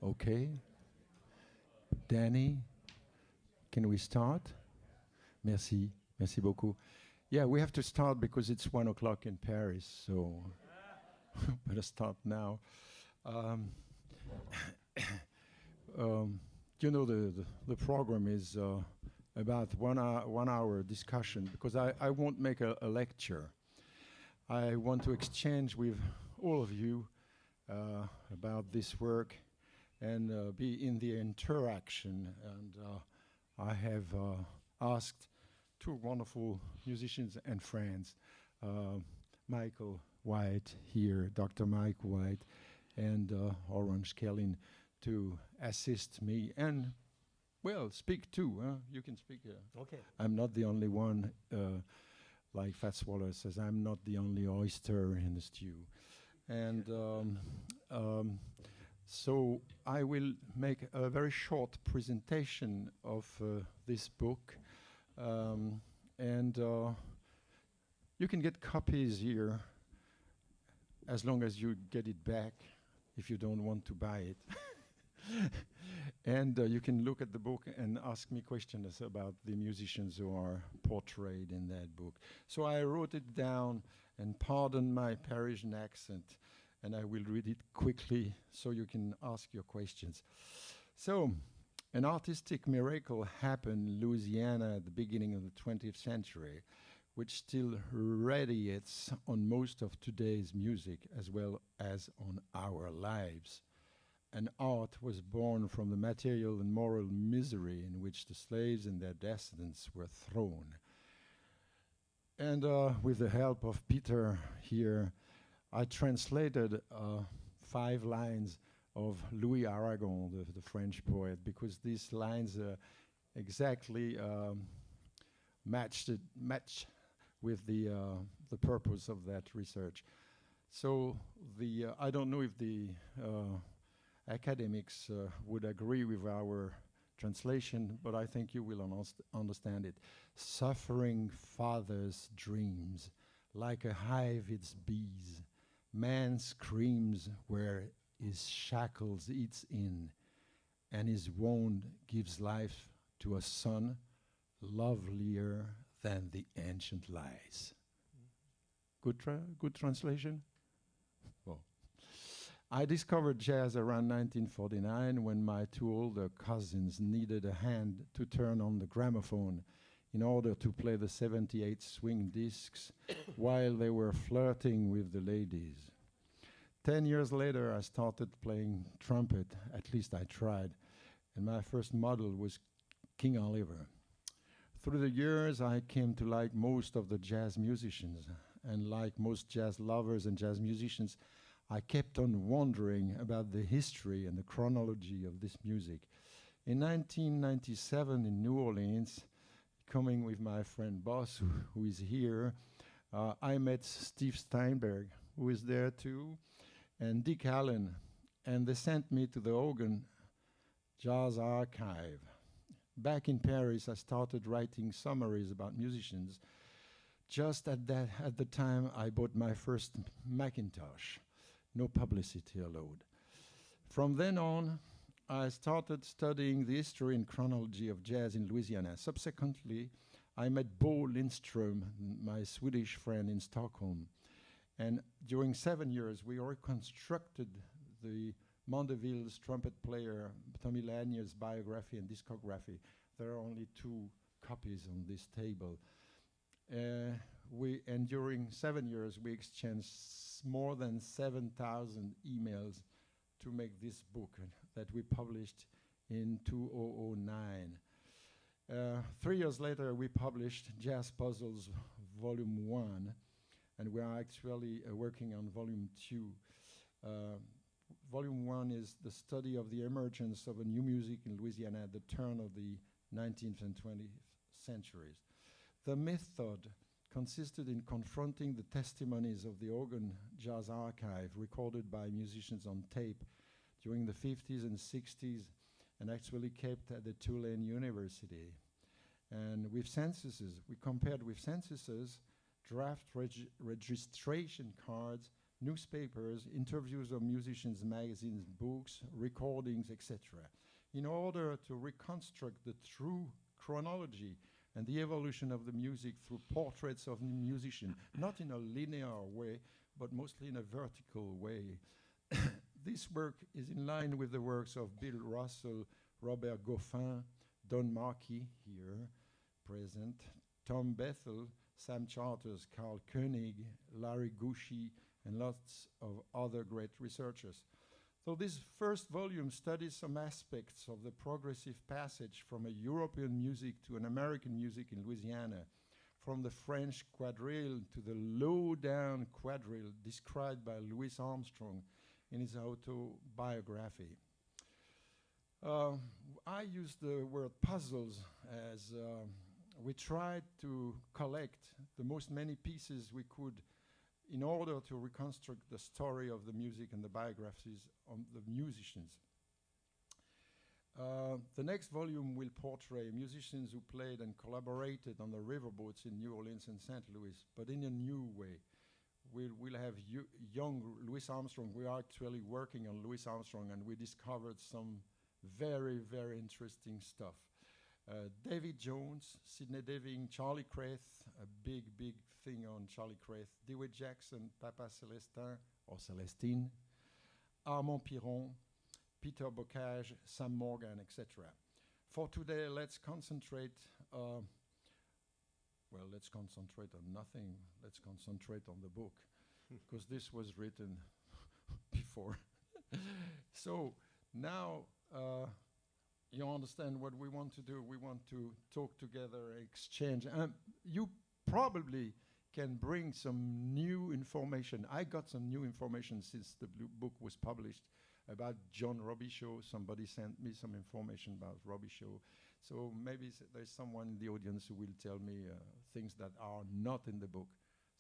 Okay. Danny, can we start? Merci. Merci beaucoup. Yeah, we have to start because it's 1 o'clock in Paris, so better start now. Um, um, the program is about 1 hour discussion because I won't make a lecture. I want to exchange with all of you about this work and be in the interaction. And I have asked two wonderful musicians and friends, Michael White here, Dr. Mike White, and Orange Kellin, to assist me and, well, speak too. You can speak. Okay. I'm not the only one, like Fats Waller says, I'm not the only oyster in the stew. And so I will make a very short presentation of this book. And you can get copies here as long as you get it back if you don't want to buy it. And you can look at the book and ask me questions about the musicians who are portrayed in that book. So I wrote it down, and pardon my Parisian accent, and I will read it quickly so you can ask your questions. So, an artistic miracle happened in Louisiana at the beginning of the 20th century, which still radiates on most of today's music as well as on our lives. An art was born from the material and moral misery in which the slaves and their descendants were thrown. And with the help of Peter here, I translated 5 lines of Louis Aragon, the French poet, because these lines exactly match with the purpose of that research. So I don't know if the academics would agree with our translation, but I think you will understand it. Suffering father's dreams, like a hive its bees, man screams where his shackles eats in, and his wound gives life to a son lovelier than the ancient lies. Good translation? Oh. I discovered jazz around 1949 when my 2 older cousins needed a hand to turn on the gramophone in order to play the 78 swing discs while they were flirting with the ladies. 10 years later, I started playing trumpet, at least I tried, and my first model was King Oliver. Through the years, I came to like most of the jazz musicians, and like most jazz lovers and jazz musicians, I kept on wondering about the history and the chronology of this music. In 1997 in New Orleans, coming with my friend Boss, who is here, I met Steve Steinberg, who is there too, and Dick Allen, and they sent me to the Organ Jazz Archive. Back in Paris, I started writing summaries about musicians. Just at the time, I bought my first Macintosh. No publicity allowed. From then on, I started studying the history and chronology of jazz in Louisiana. Subsequently, I met Bo Lindström, my Swedish friend in Stockholm. And during 7 years, we reconstructed the Mondeville's trumpet player, Tommy Lanier's biography and discography. There are only 2 copies on this table. And during 7 years, we exchanged more than 7,000 emails to make this book that we published in 2009. 3 years later, we published Jazz Puzzles Volume 1, and we are actually working on Volume 2. Volume 1 is the study of the emergence of a new music in Louisiana at the turn of the 19th and 20th centuries. The method consisted in confronting the testimonies of the Organ Jazz Archive recorded by musicians on tape during the 50s and 60s and actually kept at the Tulane University. And with censuses, we compared with censuses, draft registration cards, newspapers, interviews of musicians, magazines, books, recordings, etc., in order to reconstruct the true chronology and the evolution of the music through portraits of musicians, not in a linear way, but mostly in a vertical way. This work is in line with the works of Bill Russell, Robert Goffin, Don Markey, here present, Tom Bethel, Sam Charters, Carl Koenig, Larry Gucci, and lots of other great researchers. So this first volume studies some aspects of the progressive passage from a European music to an American music in Louisiana, from the French quadrille to the low-down quadrille described by Louis Armstrong in his autobiography. I use the word puzzles as we tried to collect the most many pieces we could in order to reconstruct the story of the music and the biographies of the musicians. The next volume will portray musicians who played and collaborated on the riverboats in New Orleans and St. Louis, but in a new way. We'll have young Louis Armstrong. We are actually working on Louis Armstrong, and we discovered some very, very interesting stuff. David Jones, Sidney Deving, Charlie Krath, a big, big thing on Charlie Krath, DeWitt Jackson, Papa Celestin, or Celestine, Armand Piron, Peter Bocage, Sam Morgan, etc. For today, let's concentrate, let's concentrate on nothing. Let's concentrate on the book, because this was written before. So now, you understand what we want to do. We want to talk together, exchange. You probably can bring some new information. I got some new information since the book was published about John Robichaud. Somebody sent me some information about Robichaud. So maybe there's someone in the audience who will tell me things that are not in the book.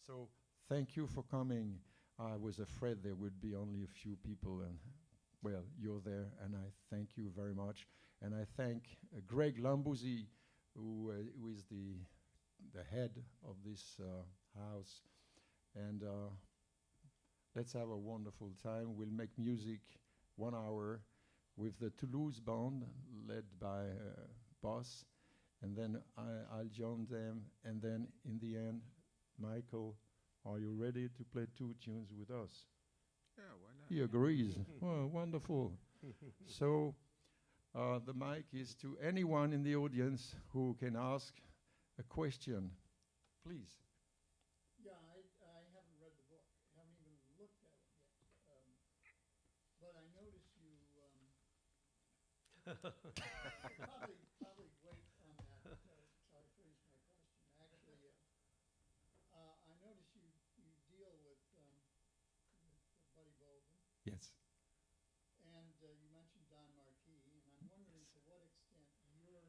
So thank you for coming. I was afraid there would be only a few people, and well, you're there, and I thank you very much. And I thank Greg Lambuzzi, who is the head of this house. And let's have a wonderful time. We'll make music 1 hour with the Toulouse band, led by Boss. And then I'll join them. And then in the end, Michael, are you ready to play 2 tunes with us? Yeah, why not? He agrees. Oh, wonderful. So the mic is to anyone in the audience who can ask a question. Please. Yeah, I haven't read the book. I haven't even looked at it yet. But I noticed you probably wait on that until I finish my question. Actually, I noticed you deal with Buddy Bolden. Yes. And you mentioned Don Marquis, and I'm wondering to what extent your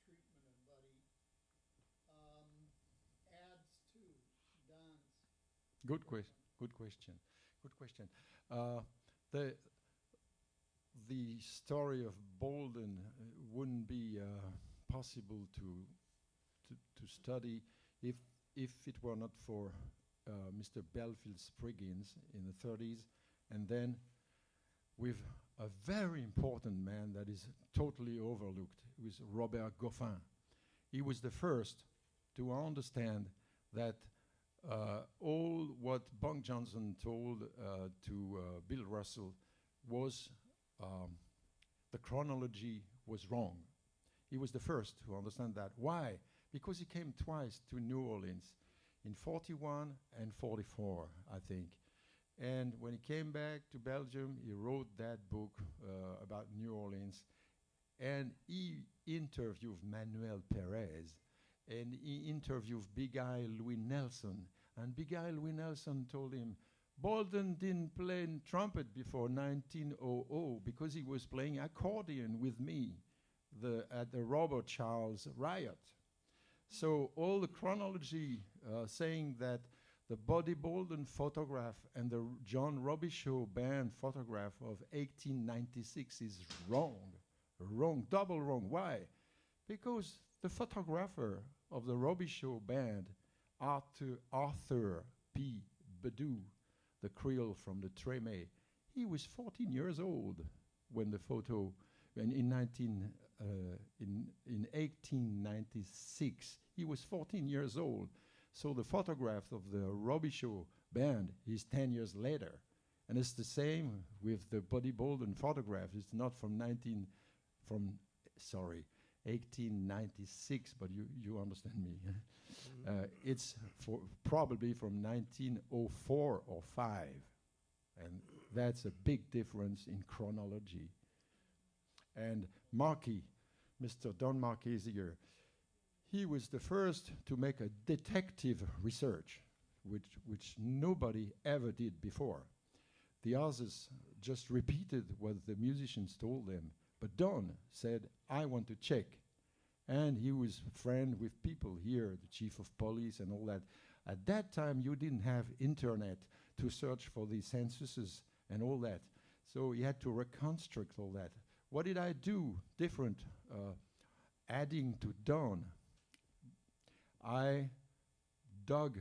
treatment of Buddy adds to Don's. Good question. Good question. Good question. The story of Bolden wouldn't be possible to study if it were not for Mr. Belfield Spriggins in the 30s, and then with a very important man that is totally overlooked. It was Robert Goffin. He was the first to understand that all what Bunk Johnson told to Bill Russell was the chronology was wrong. He was the first to understand that. Why? Because he came twice to New Orleans, in 41 and 44, I think. And when he came back to Belgium, he wrote that book about New Orleans. And he interviewed Manuel Perez. And he interviewed Big Eye Louis Nelson. And Big Eye Louis Nelson told him, Bolden didn't play trumpet before 1900 because he was playing accordion with me at the Robert Charles riot. So all the chronology saying that the Buddy Bolden photograph and the John Robichaud band photograph of 1896 is wrong. Wrong, double wrong. Why? Because the photographer of the Robichaud band, Arthur P. Badu, the Creole from the Treme. He was 14 years old when the photo, when in 1896, he was 14 years old. So the photograph of the Robichaud band is 10 years later. And it's the same with the Buddy Bolden photograph. It's not from 1896, but you understand me. It's probably from 1904 or 5. And that's a big difference in chronology. And Marquis, Mr. Don Marquesier, he was the first to make a detective research, which nobody ever did before. The others just repeated what the musicians told them. But Don said, I want to check. And he was friend with people here, the chief of police and all that. At that time, you didn't have internet to search for the censuses and all that. So he had to reconstruct all that. What did I do different, adding to Don? I dug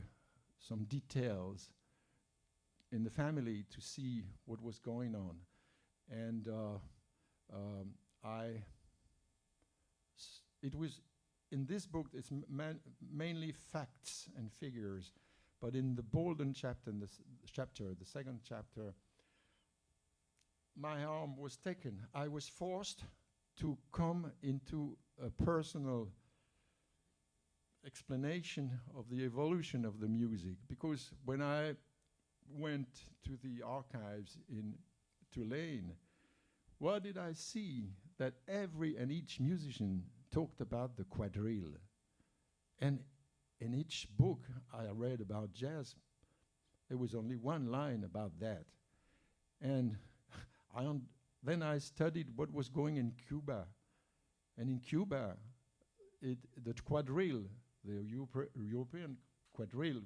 some details in the family to see what was going on. And it was, in this book, it's mainly facts and figures, but in the Bolden chapter, the second chapter, my arm was taken. I was forced to come into a personal explanation of the evolution of the music, because when I went to the archives in Tulane, what did I see? That every and each musician talked about the quadrille. And in each book I read about jazz, there was only one line about that. And then I studied what was going in Cuba. And in Cuba, the quadrille, the European quadrille,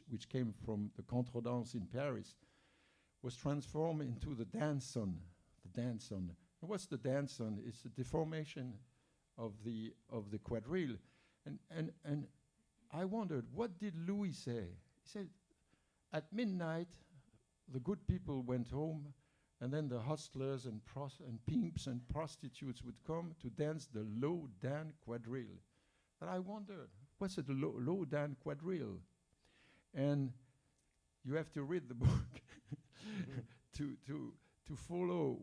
which came from the contredanse in Paris, was transformed into the danson. The danson. And what's the danson? It's the deformation of the quadrille. And I wondered, what did Louis say? He said, at midnight, the good people went home, and then the hustlers and pimps and prostitutes would come to dance the low dan quadrille. And I wondered, what's the low dan quadrille? And you have to read the book to follow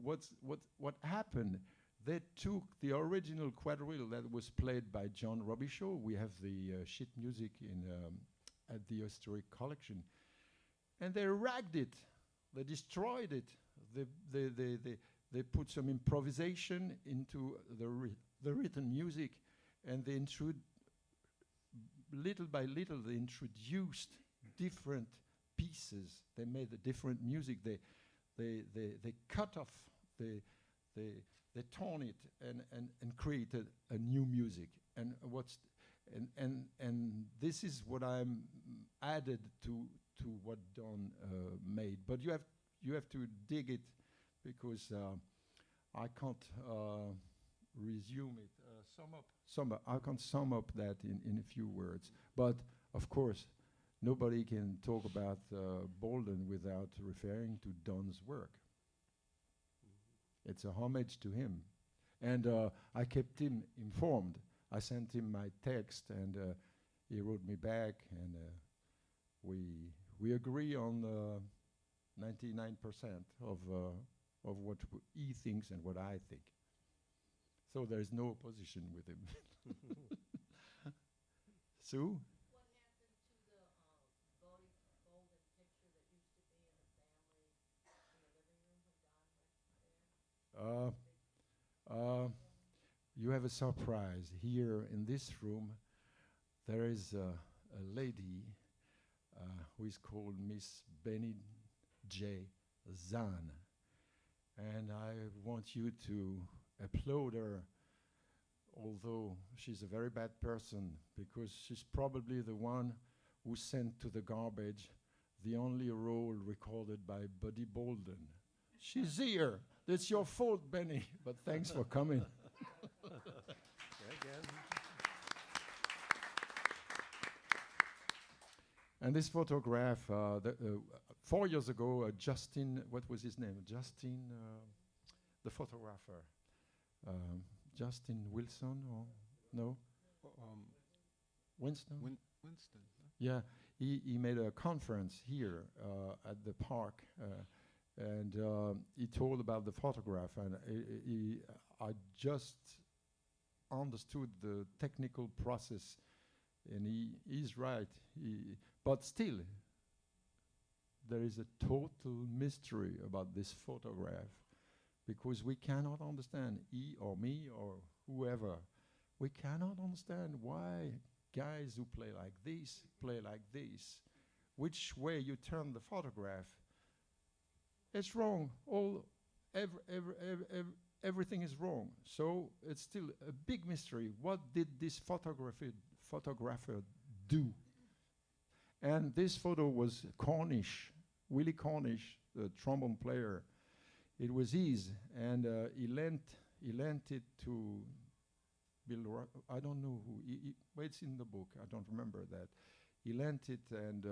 what happened. They took the original quadrille that was played by John Robichaud. We have the sheet music at the historic collection, and they ragged it. They destroyed it. They put some improvisation into the written music, and they little by little they introduced different pieces. They made a different music. They cut off. They torn it and created a new music. And this is what I'm added to what Don made. But you have to dig it, because I can't resume it. I can't sum up that in a few words. But of course, nobody can talk about Bolden without referring to Don's work. It's a homage to him. And I kept him informed. I sent him my text, and he wrote me back, and we agree on 99% of what he thinks and what I think. So there is no opposition with him. Sue? What happened to the Bolden picture that used to be in the family in the living room when Don went there? You have a surprise. Here in this room, there is a lady who is called Miss Benny J. Zahn. And I want you to applaud her, although she's a very bad person, because she's probably the one who sent to the garbage the only role recorded by Buddy Bolden. She's here. It's your fault, Benny, but thanks for coming. And this photograph, 4 years ago, Justin, what was his name? Justin, the photographer. Justin Wilson, or no? Winston? Winston. Yeah, he made a conference here at the park, and he told about the photograph, and I just understood the technical process, and he's right. But still, there is a total mystery about this photograph, because we cannot understand, he or me or whoever, we cannot understand why guys who play like this, which way you turn the photograph, it's wrong. Everything is wrong. So it's still a big mystery. What did this photographer do? And this photo was Cornish, Willie Cornish, the trombone player. It was his, and he lent it to Bill. I don't know who. Well, it's in the book. I don't remember that. He lent it, and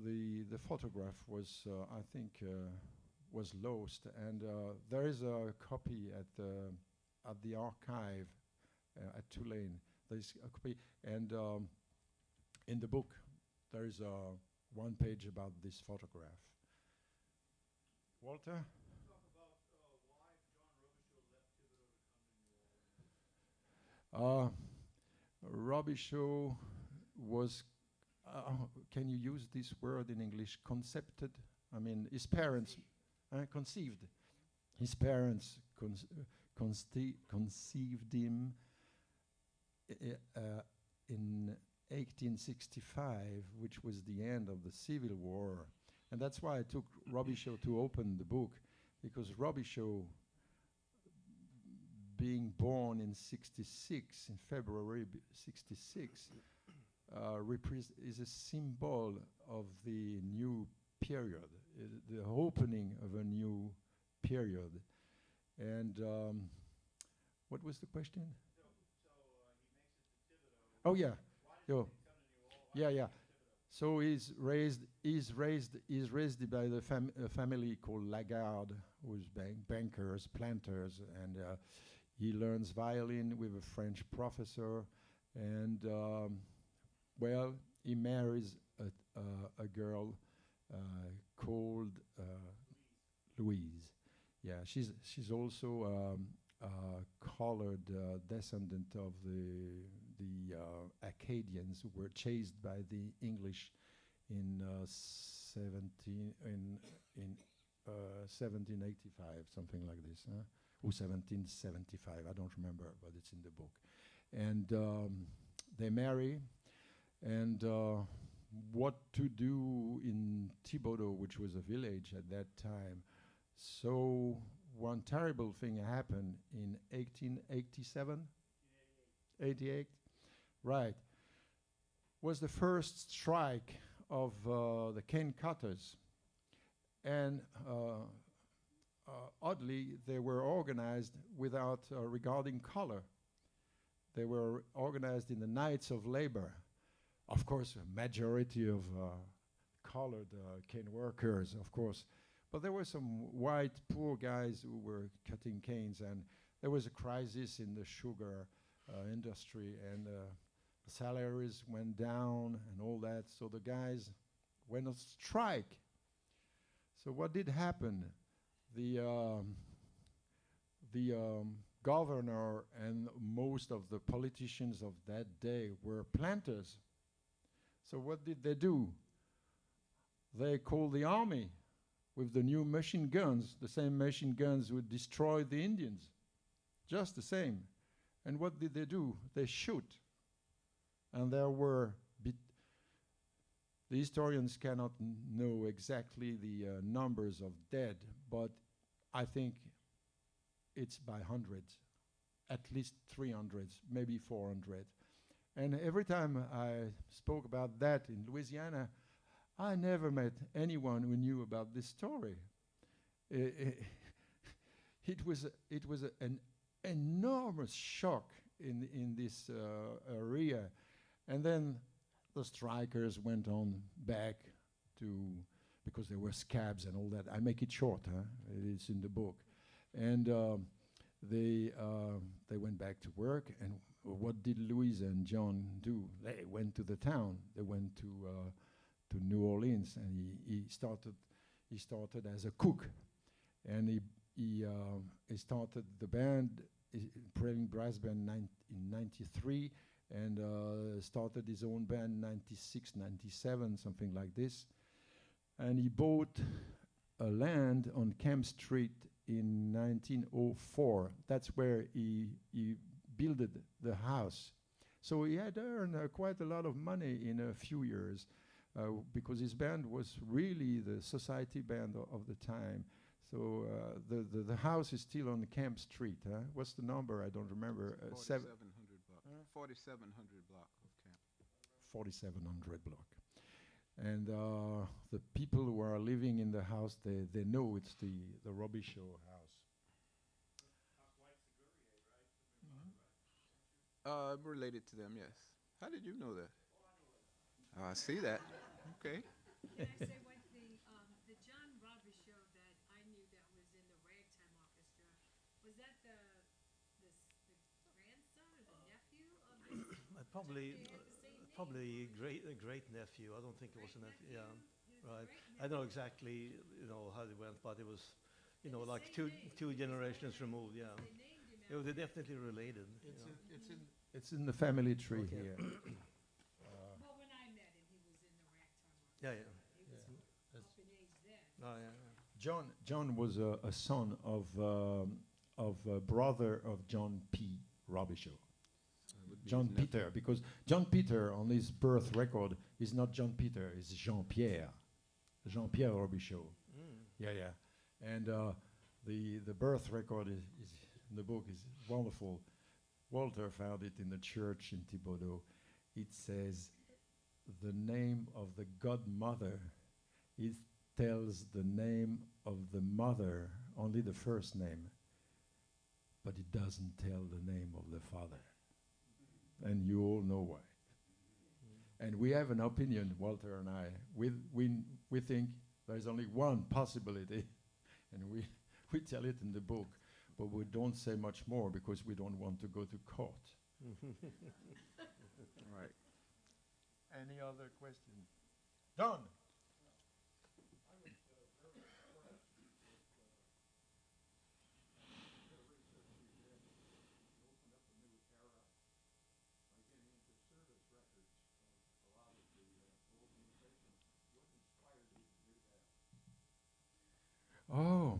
the photograph was, I think, was lost. And there is a copy at the archive at Tulane. There's a copy, and in the book there is one page about this photograph. Walter? Talk about why John Robichaud left Thibodeau to come to New Orleans. Robichaud was, can you use this word in English? Concepted? I mean, his parents conceived. His parents conceived him in 1865, which was the end of the Civil War. And that's why I took Robichaud to open the book, because Robichaud, being born in 66, in February 66, is a symbol of the new period, the opening of a new period. And what was the question? So he makes it to Thibodeau. Oh yeah, Why did he come to New Orleans? yeah. So he's raised by the family called Lagarde, who's bankers, planters, and he learns violin with a French professor, and well, he marries a girl called Louise. Yeah, she's also a colored descendant of the Acadians who were chased by the English in 1785, something like this, or 1775. I don't remember, but it's in the book. And they marry, and what to do in Thibodeau, which was a village at that time. So one terrible thing happened in 1887, 88, right, was the first strike of the cane cutters. And oddly, they were organized without regarding color. They were organized in the Knights of Labor. Of course, a majority of colored cane workers, of course. But there were some white poor guys who were cutting canes, and there was a crisis in the sugar industry, and salaries went down and all that, so the guys went on strike. So what did happen? The governor and most of the politicians of that day were planters. So what did they do? They called the army with the new machine guns, the same machine guns would destroy the Indians, just the same. And what did they do? They shoot. And there were, the historians cannot know exactly the numbers of dead, but I think it's by hundreds, at least 300s, maybe 400. And every time I spoke about that in Louisiana, I never met anyone who knew about this story. It was an enormous shock in this area. And then the strikers went on back to, because there were scabs and all that. I make it short, huh? It's in the book. And they went back to work, and what did Louise and John do? They went to the town. They went to New Orleans, and he started as a cook, and he started the band, Prairie Brass Band in '93, and started his own band '96, '97, something like this. And he bought a land on Camp Street in 1904. That's where he built the house. So he had earned quite a lot of money in a few years, because his band was really the society band of the time. So the house is still on Camp Street. Huh? What's the number? I don't remember. 4700 block. 4700 block of Camp. 4700 block. And the people who are living in the house, they know it's the Robbie Show house. I'm related to them, yes. How did you know that? Oh, I see that. Okay. Can I say one thing? The John Robbie show that I knew that was in the Ragtime Orchestra, was that the grandson or the nephew of this? Probably, They had the same name. probably a great nephew. I don't think it was a nephew. Yeah, He was a right. great I don't know nephew. exactly, how they went, but it was, They're the like same name. two generations removed. Yeah, They named him they were after definitely related. It's in the family tree Okay. here. Well, when I met him, he was in the Ragtime Orchestra. Yeah, yeah. He was up in age then. Oh, yeah. John was a son of a brother of John P. Robichaud. John Peter, because John Peter on his birth record is not John Peter, it's Jean-Pierre. Jean-Pierre Robichaud. Yeah. And the birth record is in the book is wonderful. Walter found it in the church in Thibodeau. It says the name of the godmother. It tells the name of the mother, only the first name, but it doesn't tell the name of the father. And you all know why. And we have an opinion, Walter and I. We think there's only one possibility, and we tell it in the book, but we don't say much more because we don't want to go to court. Right. Any other question? John. Oh,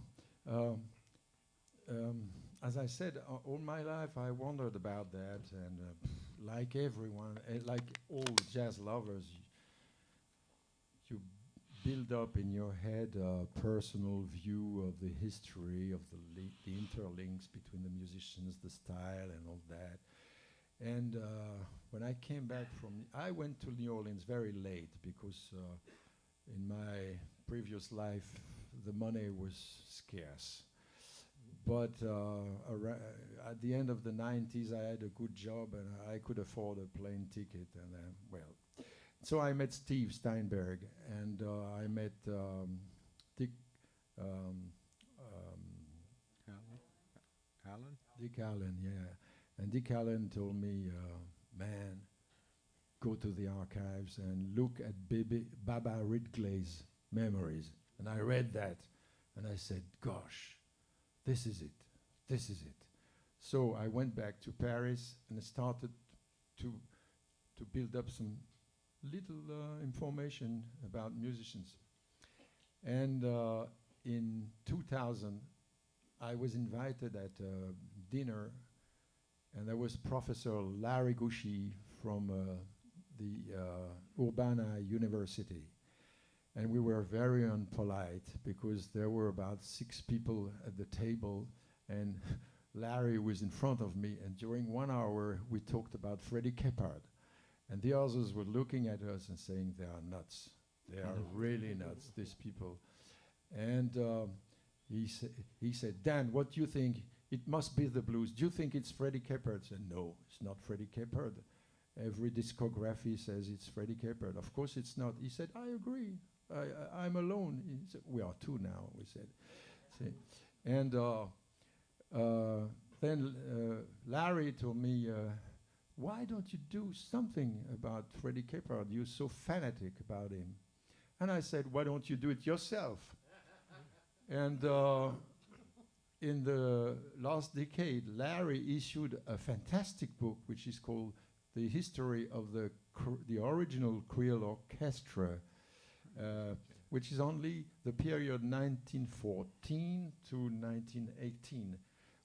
as I said, all my life I wondered about that, and like everyone, like all jazz lovers, you build up in your head a personal view of the history of the interlinks between the musicians, the style, and all that. And when I came back I went to New Orleans very late because in my previous life the money was scarce. But at the end of the 90s, I had a good job and I could afford a plane ticket. And so I met Steve Steinberg and I met Dick Allen? Dick Allen, yeah. And Dick Allen told me, man, go to the archives and look at Baba Ridgely's memories. And I read that and I said, gosh, this is it. So I went back to Paris and I started to build up some little information about musicians. And in 2000, I was invited at a dinner, and there was Professor Larry Gushy from the Urbana University. And we were very unpolite because there were about 6 people at the table and Larry was in front of me, and during 1 hour we talked about Freddie Keppard. And the others were looking at us and saying, they are nuts. They are really nuts, these people. And he said, Dan, what do you think? It must be the blues. Do you think it's Freddie Keppard? I said, no, it's not Freddie Keppard. Every discography says it's Freddie Capert. Of course it's not. He said, I agree. I'm alone. He said, we are two now, we said. See? And then Larry told me, why don't you do something about Freddie Capert? You're so fanatic about him. And I said, why don't you do it yourself? And in the last decade, Larry issued a fantastic book, which is called The History of the Original Creole Orchestra, which is only the period 1914 to 1918,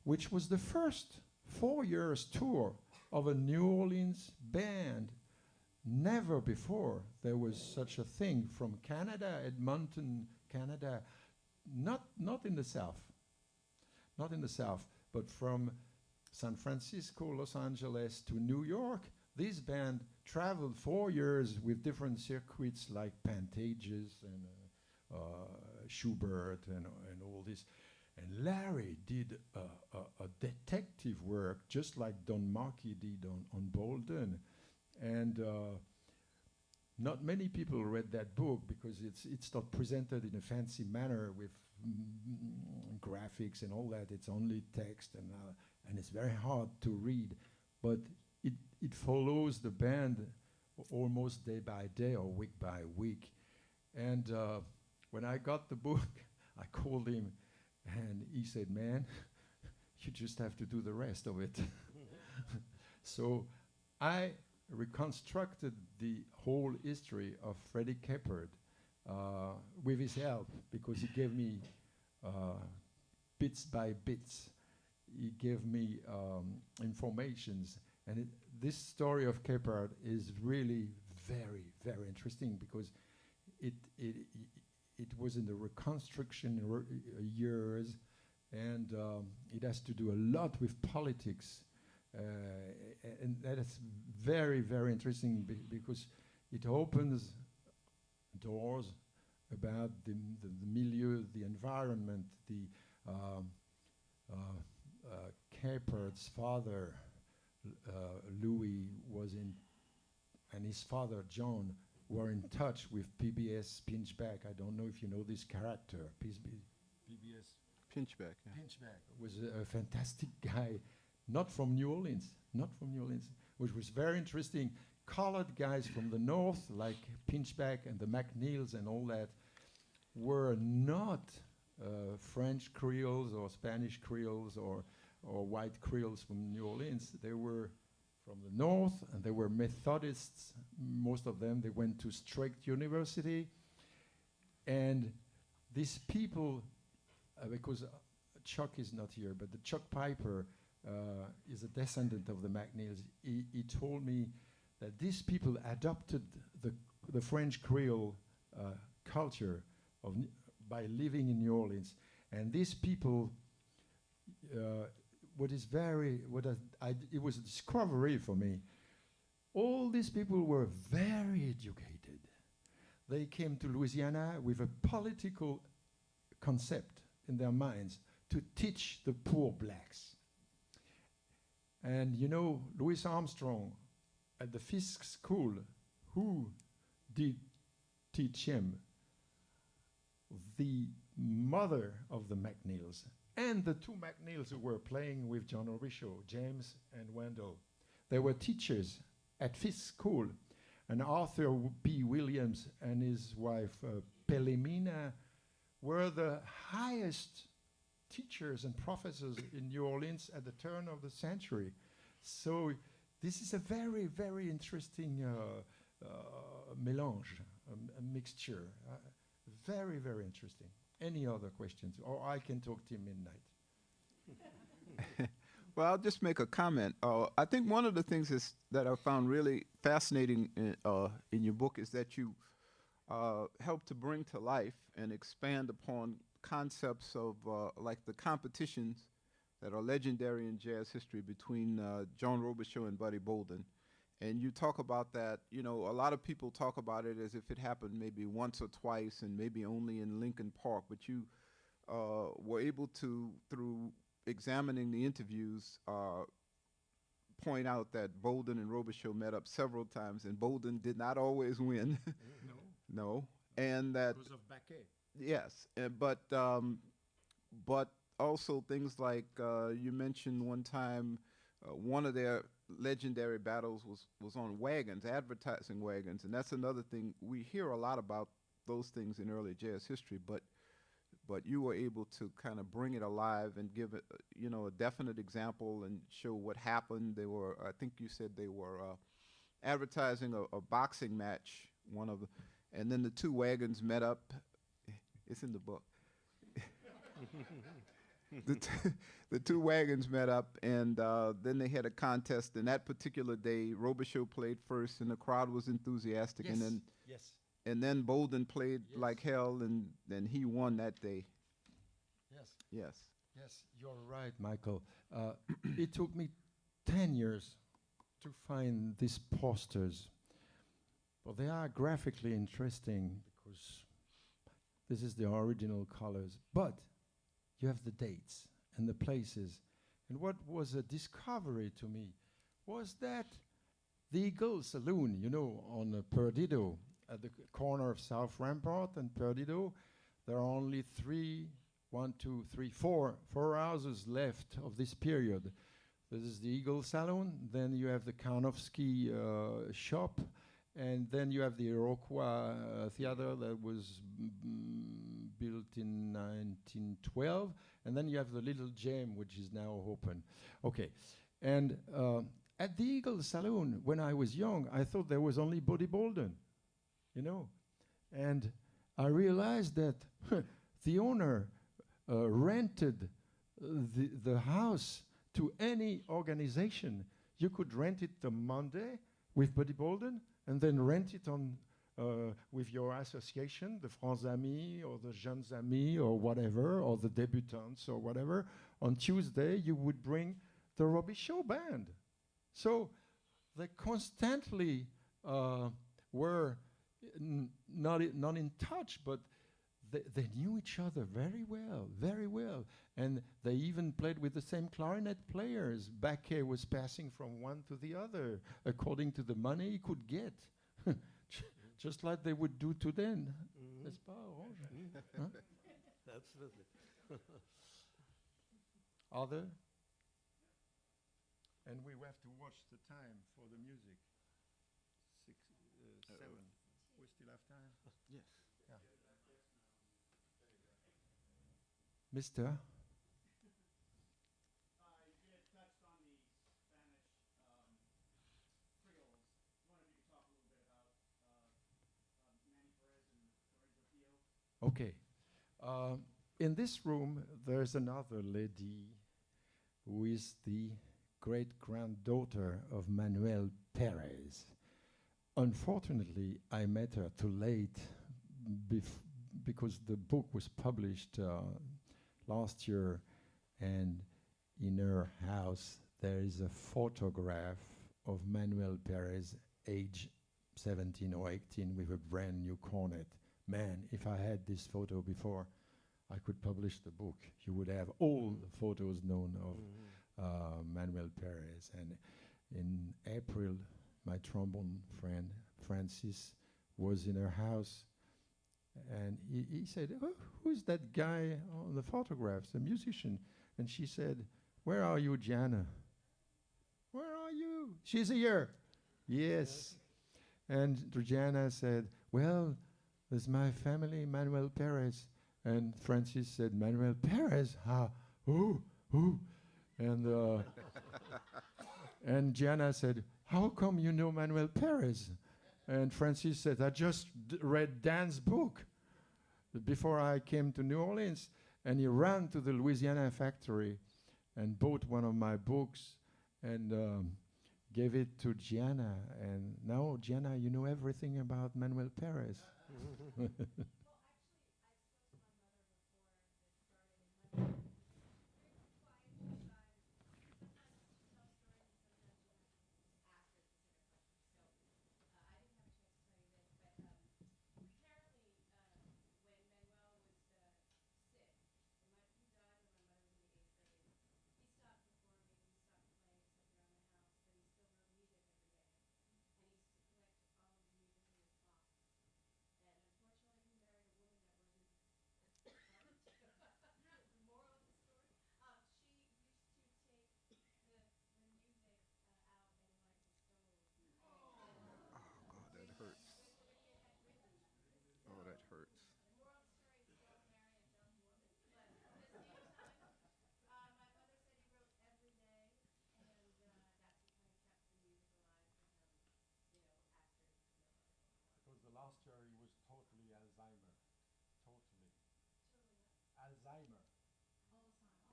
which was the first 4 years tour of a New Orleans band. Never before there was such a thing from Canada, Edmonton, Canada, not in the South, not in the South, but from San Francisco, Los Angeles to New York. This band traveled 4 years with different circuits like Pantages and Schubert and all this. And Larry did a detective work just like Don Marquis did on Bolden. And not many people read that book because it's not presented in a fancy manner with graphics and all that. It's only text and it's very hard to read. But it follows the band almost day by day or week by week. And when I got the book, I called him and he said, man, you just have to do the rest of it. So I reconstructed the whole history of Freddie Capert with his help, because he gave me bits by bits. He gave me informations, and this story of Capert is really very, very interesting because it was in the reconstruction years, and it has to do a lot with politics. And that is very, very interesting because it opens doors about the milieu, the environment. The Capert's father, Louis, was in, and his father, John, were in touch with PBS Pinchback. I don't know if you know this character. PBS Pinchback. Yeah. Pinchback was a fantastic guy. Not from New Orleans, which was very interesting. Colored guys from the north, like Pinchback and the McNeils and all that, were not French Creoles or Spanish Creoles or white Creoles from New Orleans. They were from the north, and they were Methodists. Most of them, they went to Straight University. And these people, because Chuck is not here, but the Chuck Piper is a descendant of the McNeils. He told me that these people adopted the French Creole culture by living in New Orleans. And these people, it was a discovery for me. All these people were very educated. They came to Louisiana with a political concept in their minds to teach the poor blacks. And you know, Louis Armstrong at the Fisk School, who did teach him? The mother of the McNeils and the two McNeils who were playing with John Robichaud, James and Wendell. They were teachers at Fisk School. And Arthur P. Williams and his wife, Pelemina, were the highest teachers and professors in New Orleans at the turn of the century. So this is a very, very interesting mélange, a mixture. Very, very interesting. Any other questions? Or I can talk till midnight. Well, I'll just make a comment. I think one of the things that I found really fascinating in your book is that you help to bring to life and expand upon concepts of like the competitions that are legendary in jazz history between John Robichaud and Buddy Bolden. And you talk about that, you know, a lot of people talk about it as if it happened maybe once or twice and maybe only in Lincoln Park, but you were able to, through examining the interviews, point out that Bolden and Robichaux met up several times, and Bolden did not always win. No, No, and that because of Baquet. yes, but also things like you mentioned one time, one of their legendary battles was on wagons, advertising wagons, and that's another thing we hear a lot about those things in early jazz history, but you were able to kind of bring it alive and give it, a definite example and show what happened. They were, I think you said they were advertising a boxing match, one of the, and then the two wagons met up. It's in the book. The two wagons met up, and then they had a contest. And that particular day, Robichaux played first, and the crowd was enthusiastic. Yes. And Yes. then Bolden played Yes. like hell, and he won that day. Yes. Yes. Yes, you're right, Michael. It took me 10 years to find these posters. But they are graphically interesting because this is the original colors. But you have the dates and the places. And what was a discovery to me was that the Eagle Saloon, on Perdido, at the corner of South Rampart and Perdido, there are only four houses left of this period. This is the Eagle Saloon, then you have the Karnofsky shop, and then you have the Iroquois theater that was built in 1912, and then you have the Little Gem, which is now open. Okay, and at the Eagle Saloon, when I was young, I thought there was only Buddy Bolden, and I realized that the owner rented the house to any organization. You could rent it on Monday with Buddy Bolden, and then rent it on with your association, the Francs Amis or the Jeunes Amis or whatever, or the Debutants or whatever. On Tuesday, you would bring the Robichaux band. So they constantly were not in touch, but they knew each other very well, very well. And they even played with the same clarinet players. Baquet was passing from one to the other according to the money he could get. Just like they would do today. N'est-ce pas, Orange? Huh? Absolutely. Other? And we have to watch the time for the music. 7. We still have time? Yes. Yeah. Mister? You had touched on the Spanish Creoles. I wonder if you could talk a little bit about Manny Perez and Lorenzo Pio. Okay. In this room, there's another lady who is the great-granddaughter of Manuel Perez. Unfortunately, I met her too late because the book was published last year, and in her house there is a photograph of Manuel Perez, age 17 or 18, with a brand new cornet. Man, if I had this photo before, I could publish the book. You would have all the photos known of Manuel Perez. And in April, my trombone friend, Francis, was in her house, and he said, "Oh, who's that guy on the photographs, a musician?" And she said, "Where are you, Gianna? Where are you?" "She's here." "Yes." And Gianna said, "Well, there's my family, Manuel Perez." And Francis said, "Manuel Perez? How? Who? Who?" And and Gianna said, "How come you know Manuel Perez?" And Francis said, "I just read Dan's book before I came to New Orleans." And he ran to the Louisiana factory and bought one of my books and gave it to Gianna. And now, Gianna, you know everything about Manuel Perez.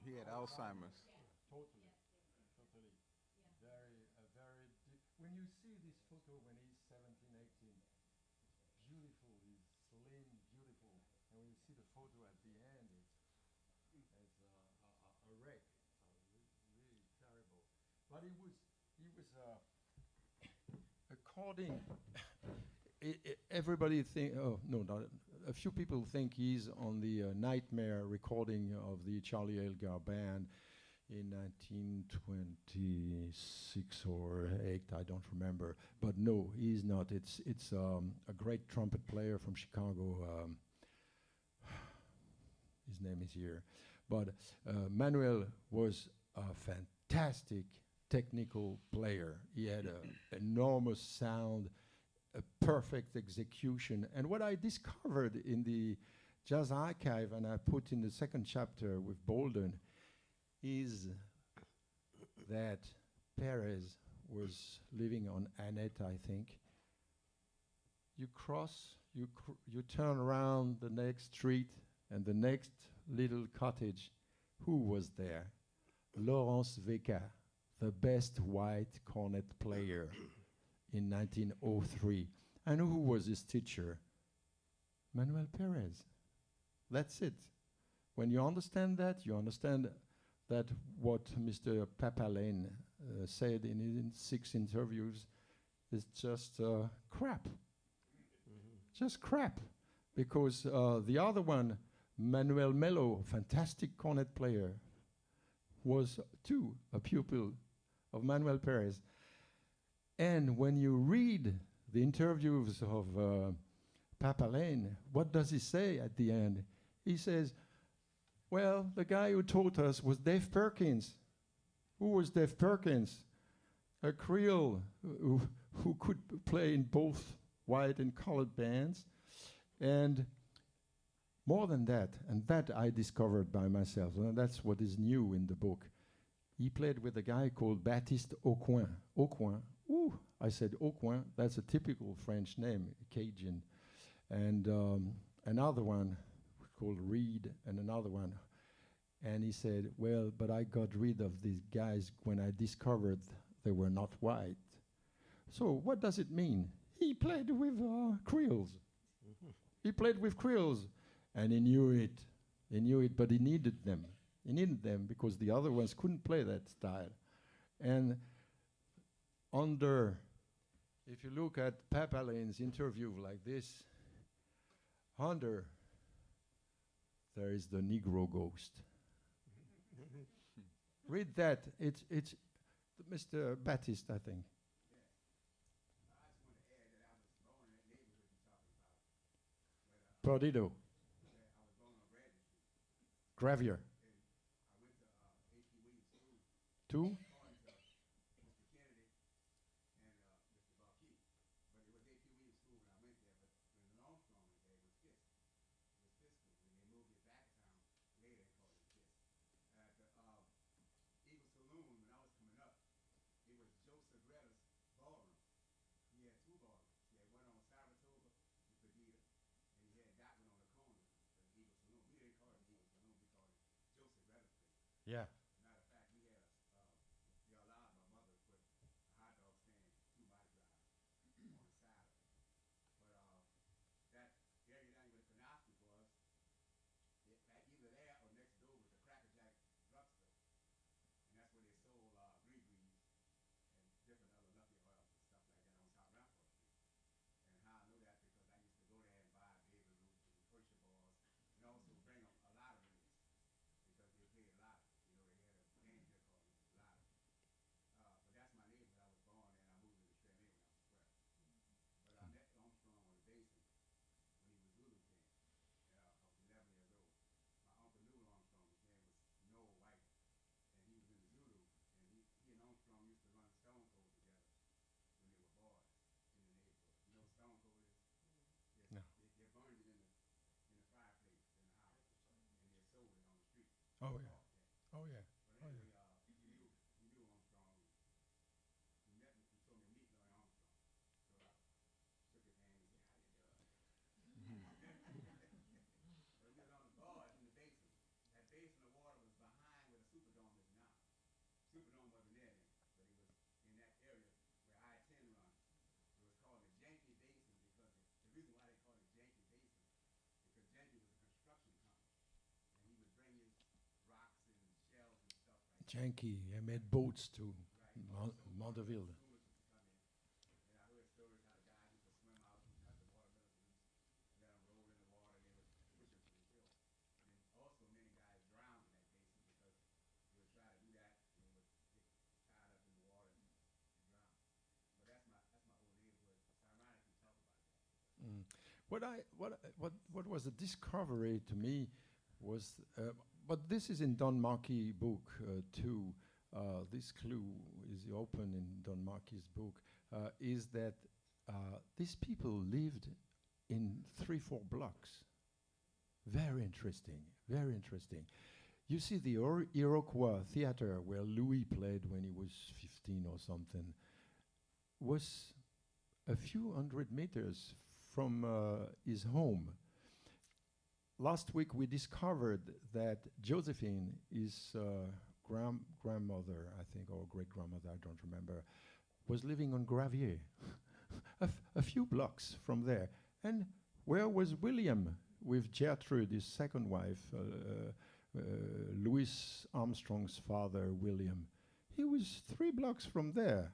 He had Alzheimer's. Totally, totally. When you see this photo when he's 17, 18, beautiful, he's slim, beautiful. And when you see the photo at the end, it's a wreck. Really terrible. But according, everybody think, oh, no, not, a few people think he's on the Nightmare recording of the Charlie Elgar band in 1926 or 8, I don't remember. But no, he's not. It's a great trumpet player from Chicago. His name is here. But Manuel was a fantastic technical player. He had an enormous sound, a perfect execution. And what I discovered in the Jazz Archive, and I put in the second chapter with Bolden, is that Perez was living on Annette, I think. You cross, you turn around the next street, and the next little cottage, who was there? Laurence Veka, the best white cornet player in 1903. And who was his teacher? Manuel Perez. That's it. When you understand that, you understand that what Mr. Papalane said in 6 interviews is just crap. Just crap. Because the other one, Manuel Melo, fantastic cornet player, was too a pupil of Manuel Perez. And when you read the interviews of Papalane, what does he say at the end? He says, well, the guy who taught us was Dave Perkins. Who was Dave Perkins? A Creole who could play in both white and colored bands. And more than that, and that I discovered by myself, and that's what is new in the book. He played with a guy called Baptiste Aucoin. Aucoin, ooh, I said Aucoin, that's a typical French name, Cajun. And another one called Reed, and another one. And he said, well, but I got rid of these guys when I discovered they were not white. So what does it mean? He played with Creoles. He played with Creoles. And he knew it, but he needed them. He needed them because the other ones couldn't play that style. And if you look at Papalane's interview like this, under, there is the Negro ghost. Read that. It's Mr. Baptiste, I think. Perdido. Gravier. Two? Yeah. Oh yeah. Oh yeah. Oh yeah. we were known wasn't there then, but it was in that area where I-10 runs. It was called the Yankee Basin because the reason why they called it Yankee Basin because Yankee was a construction company, and he would bring his rocks and shells and stuff like that. Janky, I made boats to Right. Monteville. Schooners used to come in, and I heard stories how the guys used to swim out and cut the watermelons loose, and let them roll in the water, and they would push them to the hill. And also, many guys drowned in that basin because they would try to do that, and they would get tied up in the water and drown. But that's my old neighborhood. It's ironic you talk about that. Mm. What was a discovery to me was, but this is in Don Marquis' book too. This clue is open in Don Marquis' book. Is that these people lived in 3-4 blocks. Very interesting. Very interesting. You see, the Iroquois theater where Louis played when he was 15 or something was a few hundred meters from his home. Last week we discovered that Josephine, his grandmother, I think, or great-grandmother, I don't remember, was living on Gravier, a few blocks from there. And where was William with Gertrude, his second wife, Louis Armstrong's father, William? He was 3 blocks from there.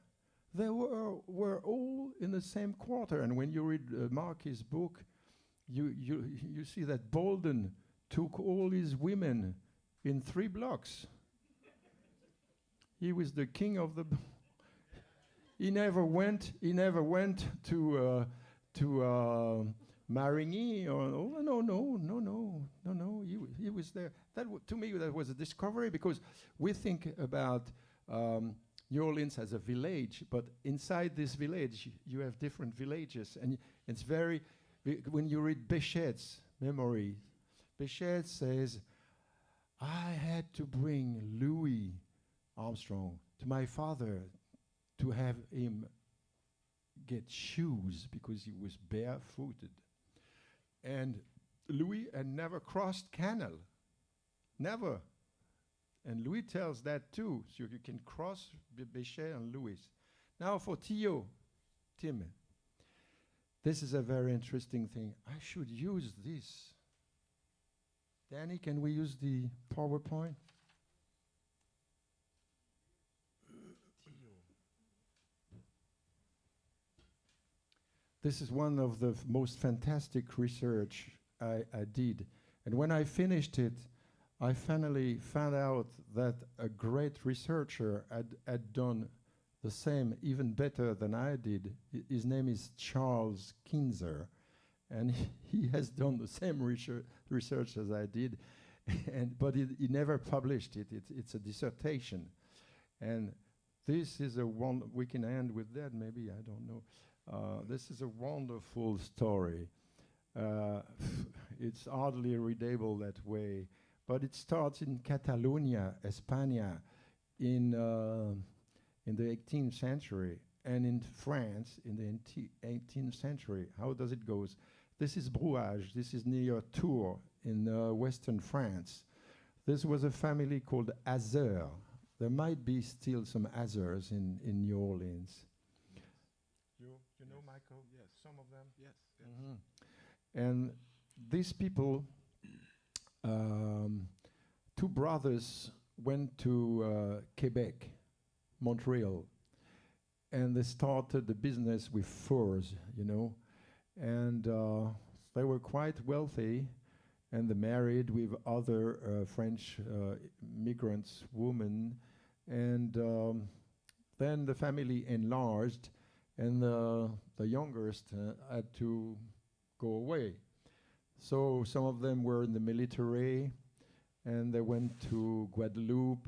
They were all in the same quarter. And when you read Marquis' book, you see that Bolden took all his women in 3 blocks. He was the king of the. He never went to Marigny or no. He was there. To me that was a discovery because we think about New Orleans as a village, but inside this village you have different villages, and it's very. When you read Béchet's memory, Béchet says, "I had to bring Louis Armstrong to my father to have him get shoes because he was barefooted." And Louis had never crossed canal. Never. And Louis tells that too. So you can cross Béchet and Louis. Now for Tim. This is a very interesting thing. I should use this. Danny, can we use the PowerPoint? This is one of the most fantastic research I did. And when I finished it, I finally found out that a great researcher had done the same, even better than I did. His name is Charles Kinzer, and he has done the same research as I did, but he never published it. It's a dissertation. And this is we can end with that, maybe, I don't know. This is a wonderful story. It's hardly readable that way, but it starts in Catalonia, España, in the 18th century, and in France in the 18th century. How does it go? This is Brouage. This is near Tours in western France. This was a family called Azur. There might be still some Azurs in New Orleans. You know, Michael? Yes. Some of them? Yes. Mm-hmm. And these people, 2 brothers went to Quebec, Montreal, and they started the business with furs, and they were quite wealthy, and they married with other French migrants, women, and then the family enlarged, and the youngest had to go away. So some of them were in the military, and they went to Guadeloupe,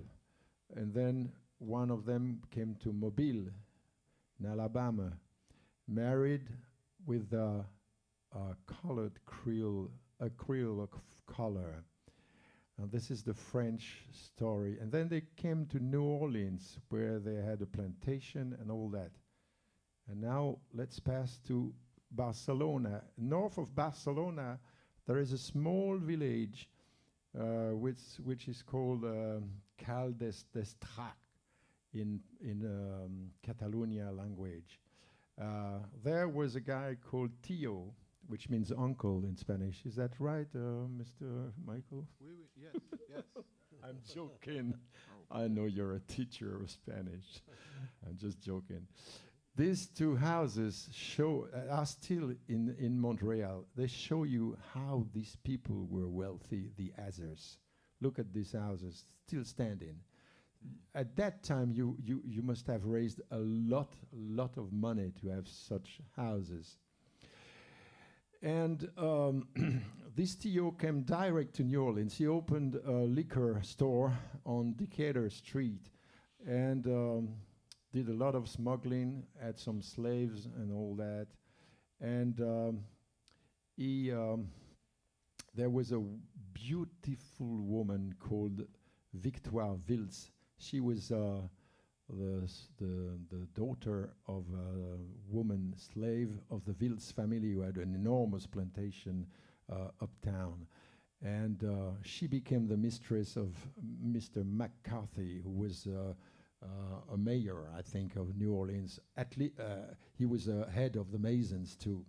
and then one of them came to Mobile, in Alabama, married with a colored Creole, a Creole color. This is the French story. And then they came to New Orleans, where they had a plantation and all that. And now let's pass to Barcelona. North of Barcelona, there is a small village which is called Cal d'Estrac. in Catalonia language. There was a guy called Tio, which means uncle in Spanish. Is that right, Mr. Michael? Yes, yes. I'm joking. I know you're a teacher of Spanish. I'm just joking. These two houses are still in Montreal. They show you how these people were wealthy, the Azers. Look at these houses, still standing. At that time, you must have raised a lot of money to have such houses. And this Theo came direct to New Orleans. He opened a liquor store on Decatur Street and did a lot of smuggling, had some slaves and all that. And there was a beautiful woman called Victoire Vils. She was the daughter of a woman slave of the Vils family who had an enormous plantation uptown. And she became the mistress of Mr. McCarthy, who was a mayor, I think, of New Orleans. He was head of the Masons, too.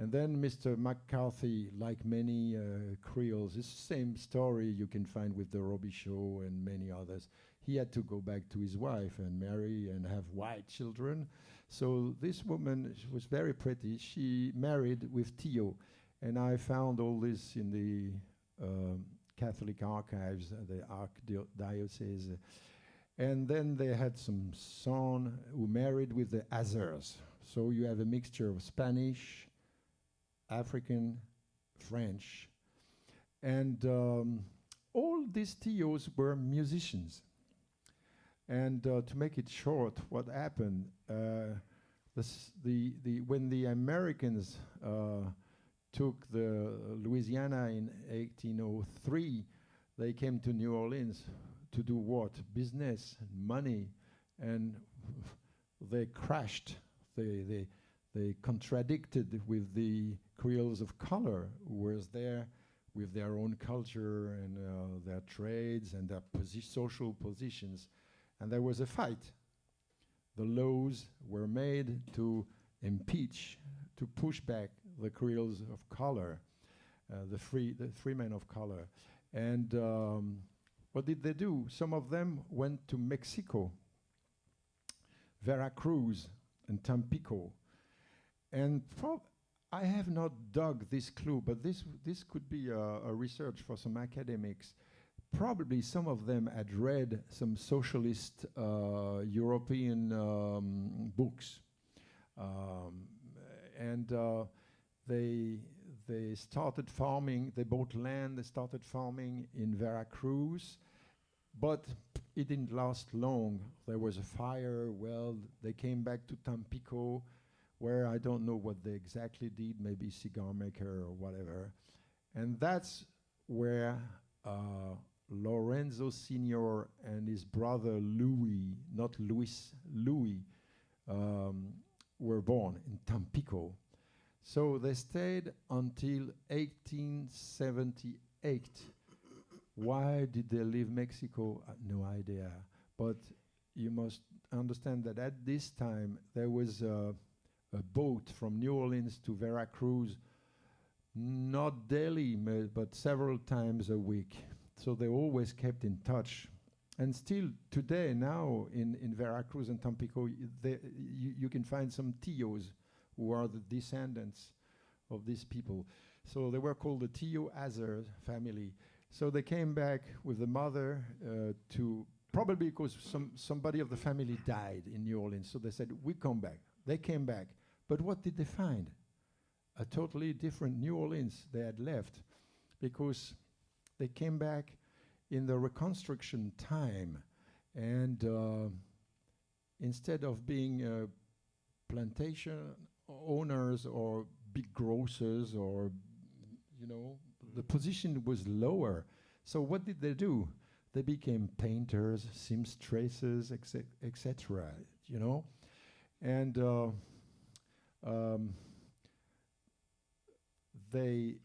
And then Mr. McCarthy, like many Creoles, it's the same story you can find with the Robichaud and many others. He had to go back to his wife and marry and have white children. So this woman was very pretty. She married with Theo. And I found all this in the Catholic archives, the archdiocese. And then they had some son who married with the Azers. So you have a mixture of Spanish, African, French. And all these Theos were musicians. And to make it short, what happened, when the Americans took the Louisiana in 1803, they came to New Orleans to do what? Business, money, and they crashed. They contradicted with the Creoles of color, who was there with their own culture and their trades and their social positions. And there was a fight. The laws were made to impeach, to push back the Creoles of color, the free men of color. And what did they do? Some of them went to Mexico, Veracruz, and Tampico. And I have not dug this clue, but this could be a research for some academics. Probably some of them had read some socialist European books, and they started farming. They bought land. They started farming in Veracruz, but it didn't last long. There was a fire. Well, they came back to Tampico, where I don't know what they exactly did. Maybe cigar maker or whatever, and that's where Lorenzo Sr. and his brother Louis, not Luis, Louis, were born in Tampico. So they stayed until 1878. Why did they leave Mexico? No idea. But you must understand that at this time there was a boat from New Orleans to Veracruz, not daily, but several times a week. So they always kept in touch. And still today, now, in Veracruz and Tampico, you can find some Tios who are the descendants of these people. So they were called the Tio Azer family. So they came back with the mother to, probably because somebody of the family died in New Orleans. So they said, we come back. They came back. But what did they find? A totally different New Orleans they had left, because they came back in the Reconstruction time, and instead of being plantation owners or big grocers, or the position was lower. So what did they do? They became painters, seamstresses, etc. And they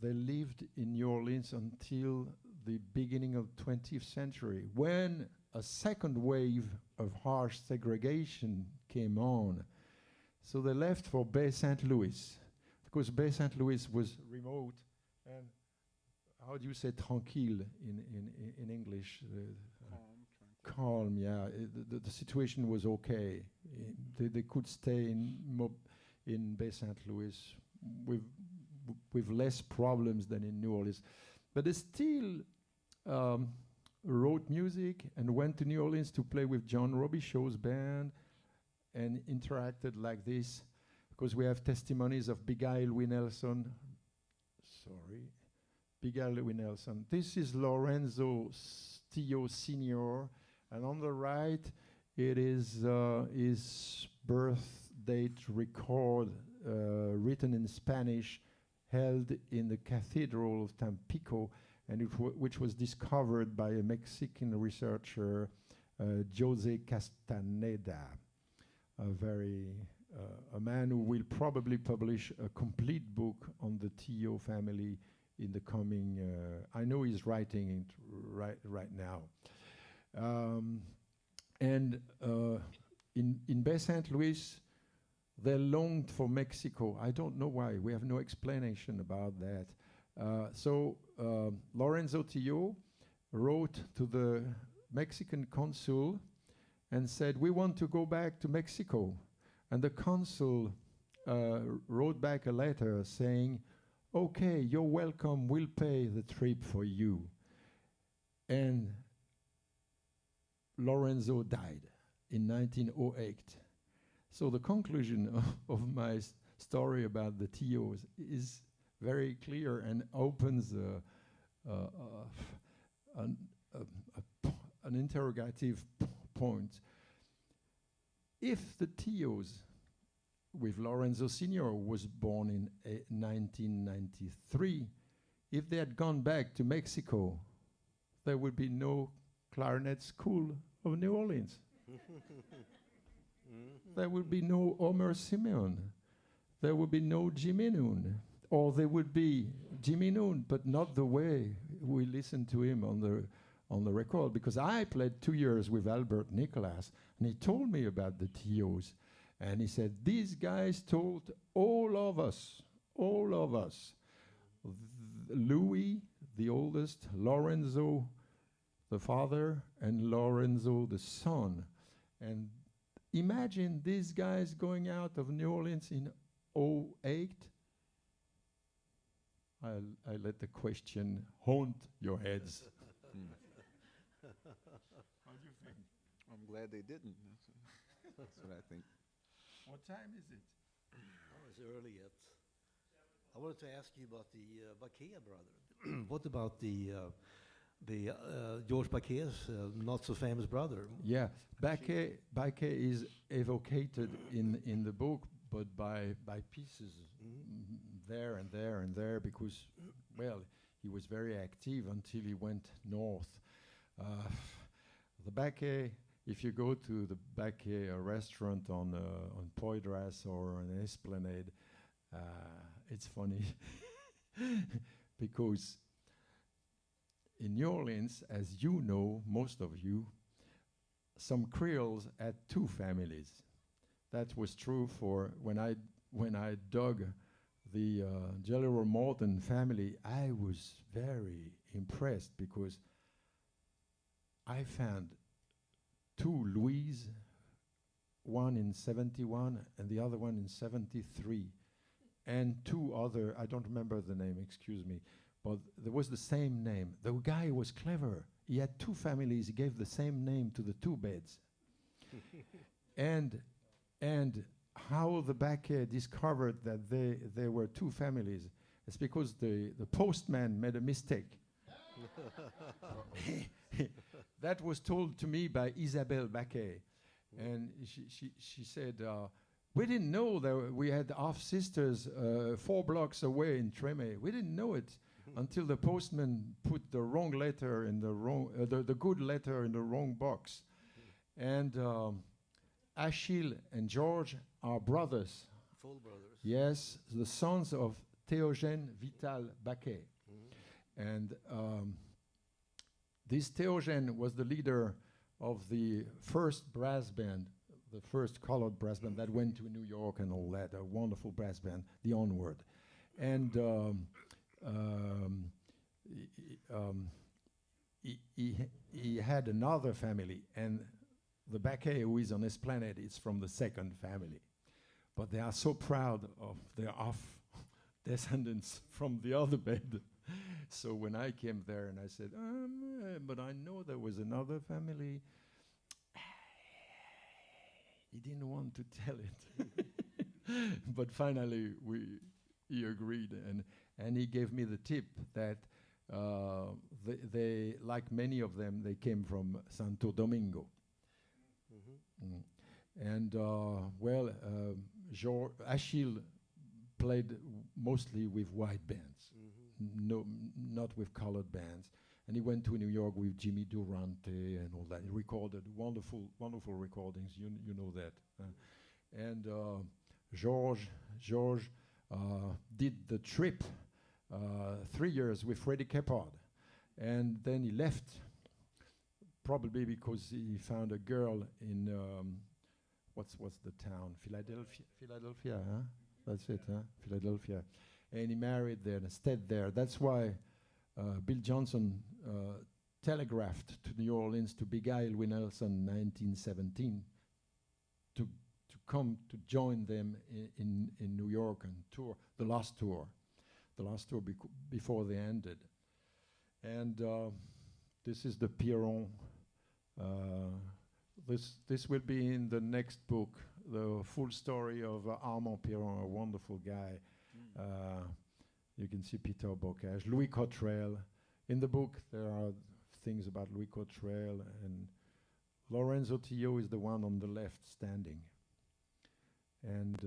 lived in New Orleans until the beginning of the 20th century, when a second wave of harsh segregation came on. So they left for Bay St. Louis, because Bay St. Louis was remote and, how do you say tranquille in English? Calm, yeah. The situation was okay. They could stay in Bay St. Louis with less problems than in New Orleans. But they still wrote music and went to New Orleans to play with John Robishaw's band and interacted like this, because we have testimonies of Big Al Louis Nelson. Big Al Louis Nelson. This is Lorenzo Stillo Sr., and on the right, it is his birth date record written in Spanish, held in the Cathedral of Tampico, and which was discovered by a Mexican researcher, Jose Castaneda, a man who will probably publish a complete book on the Tio family in the coming. I know he's writing it right now. In Bay St. Louis, they longed for Mexico. I don't know why. We have no explanation about that. So Lorenzo Tio wrote to the Mexican consul and said, "We want to go back to Mexico." And the consul wrote back a letter saying, "Okay, you're welcome. We'll pay the trip for you." And Lorenzo died in 1908. So the conclusion of my story about the Tios is very clear and opens an interrogative point. If the Tios with Lorenzo Sr. was born in 1993, if they had gone back to Mexico, there would be no clarinet school of New Orleans. There would be no Omer Simeon. There would be no Jimmy Noon. Or there would be Jimmy Noon, but not the way we listened to him on the record, because I played 2 years with Albert Nicholas, and he told me about the Tios. And he said, these guys told all of us, Louis, the oldest, Lorenzo, the father, and Lorenzo, the son. And imagine these guys going out of New Orleans in 2008. I let the question haunt your heads. How do you think? I'm glad they didn't. That's what I think. What time is it? Oh, it's early yet. I wanted to ask you about the Baquet brother. What about the George Baquet's not so famous brother? Yeah, Baquet is evocated in the book, but by pieces, there and there and there, because, well, he was very active until he went north. The Baquet, if you go to the Baquet restaurant on Poydras or on Esplanade, it's funny because in New Orleans, as you know, most of you, some Creoles had two families. That was true for when I dug the Jelly Roll Morton family. I was very impressed because I found two Louis, one in 71 and the other one in 73, and two other, I don't remember the name, excuse me, but there was the same name. The guy was clever. He had two families. He gave the same name to the two beds. And how the Baquet discovered that they were two families, it's because the postman made a mistake. That was told to me by Isabelle Baquet. And she said, we didn't know that we had half-sisters 4 blocks away in Treme. We didn't know it until the postman put the wrong letter in the wrong, the good letter in the wrong box. And Achille and George are brothers. Full brothers. Yes, the sons of Théogène Vital Baquet. And this Théogène was the leader of the first brass band, the first colored brass band that went to New York and all that, a wonderful brass band, the Onward. And he had another family, and the Baquet who is on his planet is from the second family. But they are so proud of their descendants from the other bed. So when I came there and I said, but I know there was another family, he didn't want to tell it. But finally he agreed, and he gave me the tip that they, like many of them, they came from Santo Domingo. And Achille played mostly with white bands, not with colored bands. And he went to New York with Jimmy Durante and all that. He recorded wonderful, wonderful recordings. You know that. And Georges did the trip 3 years with Freddie Keppard, and then he left. Probably because he found a girl in what's the town? Philadelphia, huh? That's it, huh? Philadelphia. And he married there and stayed there. That's why Bill Johnson telegraphed to New Orleans to Abigail Nelson in 1917 to come to join them in New York and tour the last tour before they ended. And this is the Piron. This will be in the next book, the full story of Armand Piron, a wonderful guy. You can see Peter Bocage, Louis Cottrell. In the book, there are things about Louis Cottrell, and Lorenzo Tio is the one on the left standing. And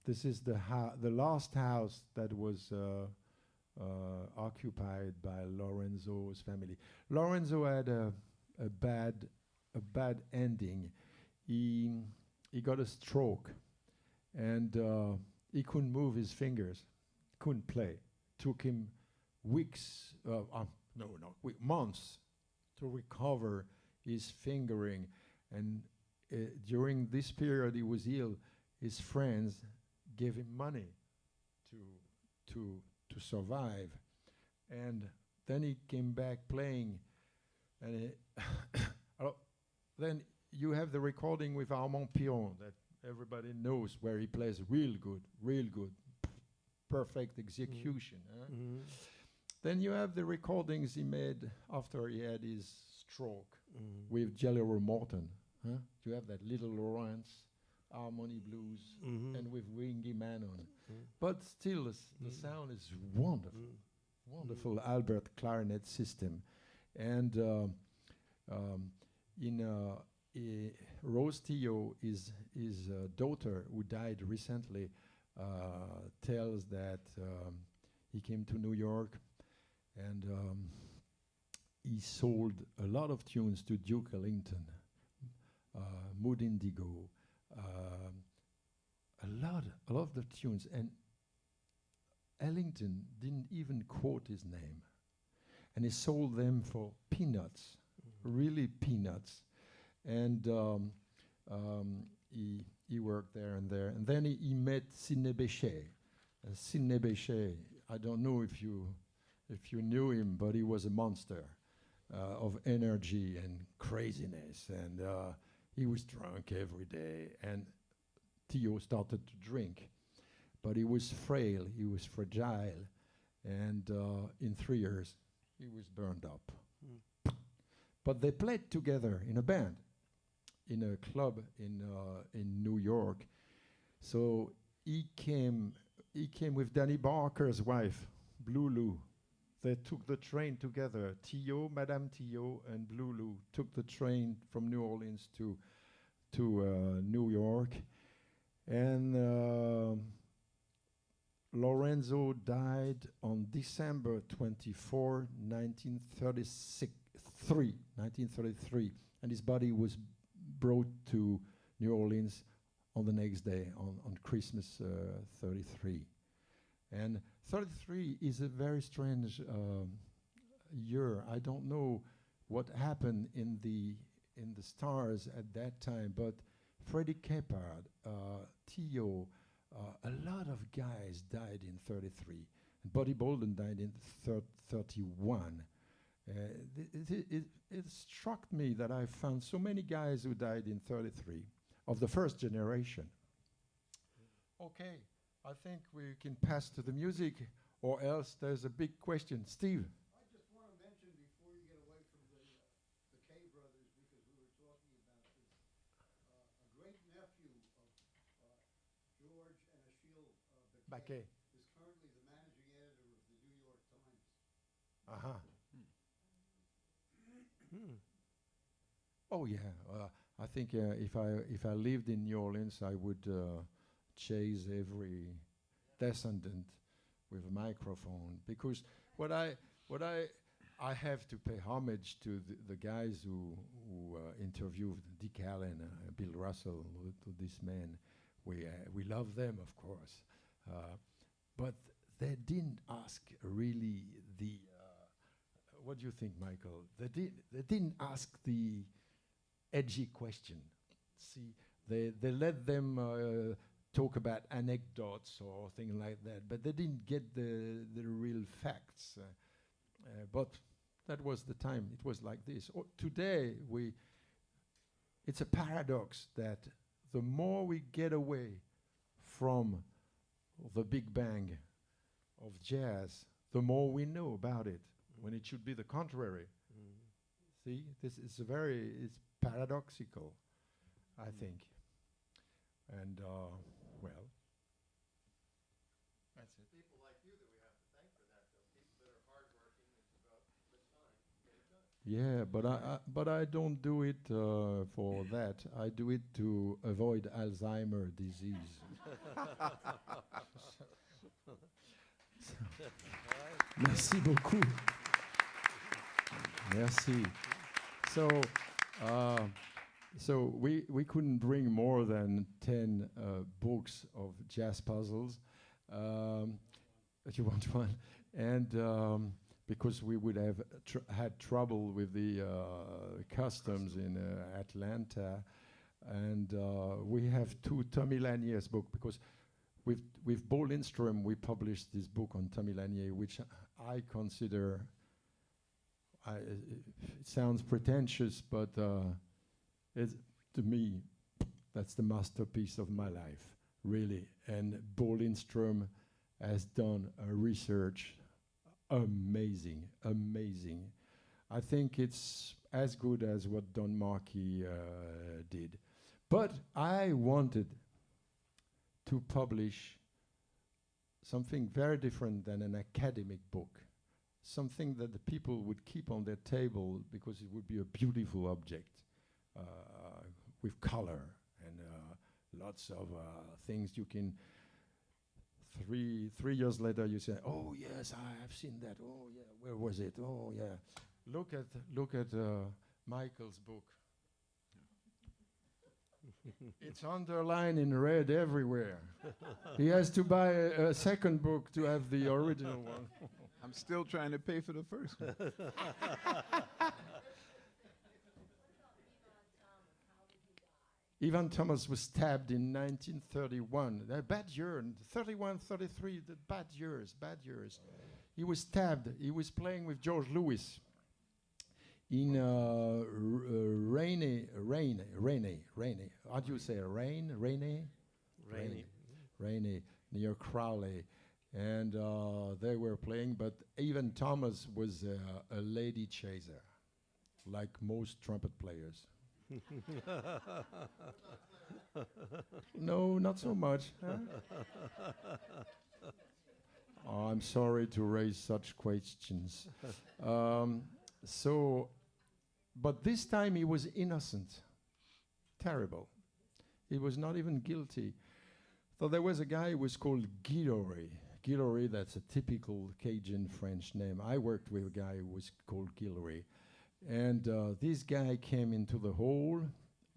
this is the last house that was occupied by Lorenzo's family. Lorenzo had a bad ending. He got a stroke, and he couldn't move his fingers, couldn't play. Took him months to recover his fingering. And during this period he was ill, his friends gave him money to survive. And then he came back playing, and then you have the recording with Armand Piron that everybody knows, where he plays real good, perfect execution. Then you have the recordings he made after he had his stroke with Jelly Roll Morton. You have that Little Lawrence, Harmony Blues, and with Wingy Manon. But still, the sound is wonderful. Wonderful Albert clarinet system. And Rose Tio, his daughter, who died recently, tells that he came to New York and he sold a lot of tunes to Duke Ellington, Mood Indigo, a lot of the tunes, and Ellington didn't even quote his name, and he sold them for peanuts, really peanuts. And he worked there, and then he met Sidney Bechet. Sidney Bechet, I don't know if you knew him, but he was a monster of energy and craziness, and he was drunk every day. And Tio started to drink, but he was frail, he was fragile, and in 3 years he was burned up. But they played together in a band, in a club in New York. So he came with Danny Barker's wife, Blue Lou. They took the train together. Tio, Madame Tio, and Blue Lou took the train from New Orleans to New York. And Lorenzo died on December 24, 1933, and his body was brought to New Orleans on the next day, on Christmas 33. And 33 is a very strange year. I don't know what happened in in the stars at that time, but Freddie Keppard, Theo, a lot of guys died in 33. And Buddy Bolden died in 31. It struck me that I found so many guys who died in 33 of the first generation. Okay, I think we can pass to the music, or else there's a big question. Steve? I just want to mention before you get away from the Kay brothers, because we were talking about this, a great nephew of George and Achille Baquet. is currently the managing editor of the New York Times. Uh-huh. Oh yeah, I think if I lived in New Orleans, I would chase every descendant with a microphone, because what I have to pay homage to the guys who interviewed Kellin, Bill Russell, to this man. We love them, of course, but they didn't ask really the. What do you think, Michael? They didn't ask the edgy question. See, they let them talk about anecdotes or things like that, but they didn't get the real facts. But that was the time. It was like this. Today, it's a paradox that the more we get away from the Big Bang of jazz, the more we know about it, when it should be the contrary. See, this is it's paradoxical, I think. And, well, that's it. People like you that we have to thank for that, though. People that are hardworking and devote the time, get it done. Yeah, but I don't do it for that. I do it to avoid Alzheimer's disease. Merci beaucoup. Merci. So we couldn't bring more than 10 books of jazz puzzles. If you want one, and because we would have had trouble with the customs in Atlanta, and we have 2 Tommy Lanier's book, because with Bo Lindstrom we published this book on Tommy Lanier, which I consider. It sounds pretentious, but it's, to me, that's the masterpiece of my life, really. And Bo Lindstrom has done a research amazing. I think it's as good as what Don Markey did. But I wanted to publish something very different than an academic book, something that the people would keep on their table because it would be a beautiful object with color and lots of things you can. 3 years later, you say, "Oh yes, I have seen that. Oh yeah, where was it? Oh yeah." Look at Michael's book. It's underlined in red everywhere. He has to buy a second book to have the original one. I'm still trying to pay for the first one. Ivan Thomas was stabbed in 1931. A bad year, 31, 33, the bad years. He was stabbed. He was playing with George Lewis in rainy. How do you say rainy, near Crowley. And they were playing, but Ivan Thomas was a lady chaser, like most trumpet players. No, not so much. Huh? Oh, I'm sorry to raise such questions. But this time he was innocent. Terrible. He was not even guilty. So there was a guy who was called Guillory. Guillory, that's a typical Cajun French name. I worked with a guy who was called Guillory. And this guy came into the hall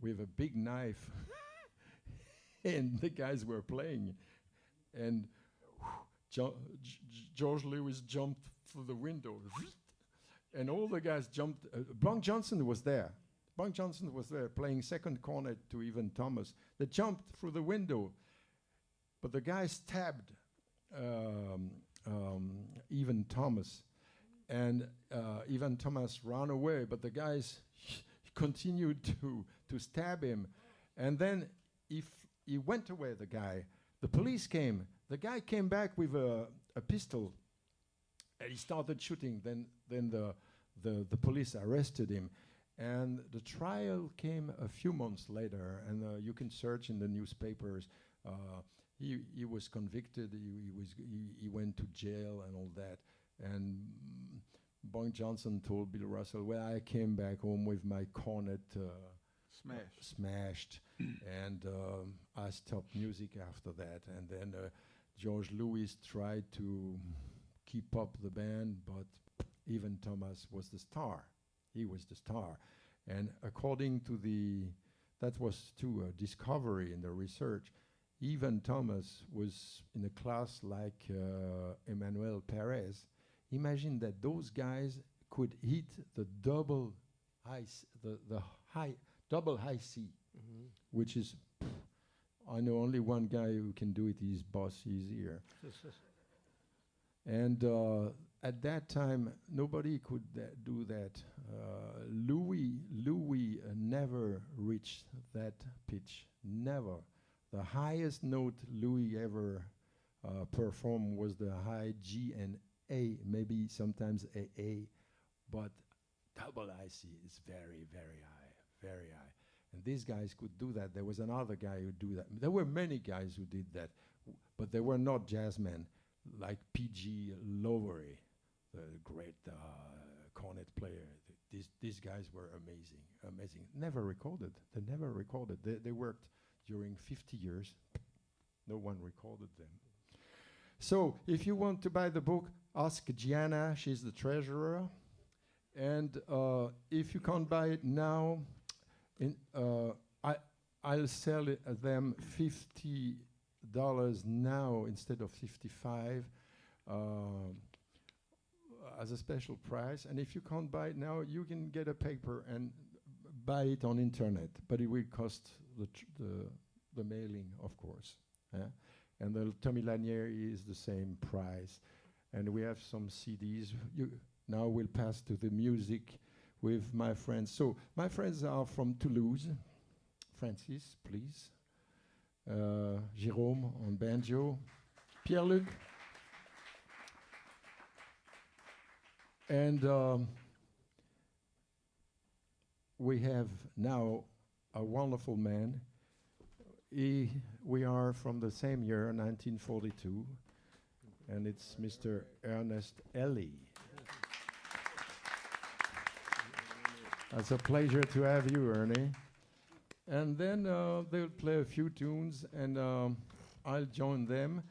with a big knife. And the guys were playing. And George Lewis jumped through the window. And all the guys jumped. Blanc Johnson was there. Bunk Johnson was there playing second cornet to Evan Thomas. They jumped through the window, but the guy stabbed Evan Thomas, and Evan Thomas ran away, but the guys continued to stab him, and then he went away, the guy. The police came. The guy came back with a pistol, and he started shooting. Then the police arrested him. And the trial came a few months later, and you can search in the newspapers. He was convicted. He went to jail and all that. And Bunk Johnson told Bill Russell, "Well, I came back home with my cornet smashed, and I stopped music after that." And then George Lewis tried to keep up the band, but Evan Thomas was the star. He was the star. And according to that was too a discovery in the research, Evan Thomas was in a class like Emmanuel Perez. Imagine that those guys could hit the double high C, which is, I know only one guy who can do it. His boss is here. And at that time, nobody could do that. Louis never reached that pitch. Never. The highest note Louis ever performed was the high G and A, maybe sometimes A, but double IC is very, very high, very high. And these guys could do that. There was another guy who do that. There were many guys who did that, but they were not jazzmen, like P.G. Lowery, the great cornet player. These guys were amazing, amazing. Never recorded. They never recorded. They worked during 50 years. No one recorded them. So if you want to buy the book, ask Gianna. She's the treasurer. And if you can't buy it now, I'll sell them $50 now instead of $55 as a special price. And if you can't buy it now, you can get a paper and buy it on internet, but it will cost the mailing, of course. And the Tommy Lanier is the same price. And we have some CDs. Now we'll pass to the music with my friends. So my friends are from Toulouse. Francis, please. Jérôme on banjo. Pierre-Luc. And we have now a wonderful man. We are from the same year, 1942, and it's Mr. Ernest Ellie. It's a pleasure to have you, Ernie. And then they'll play a few tunes, and I'll join them.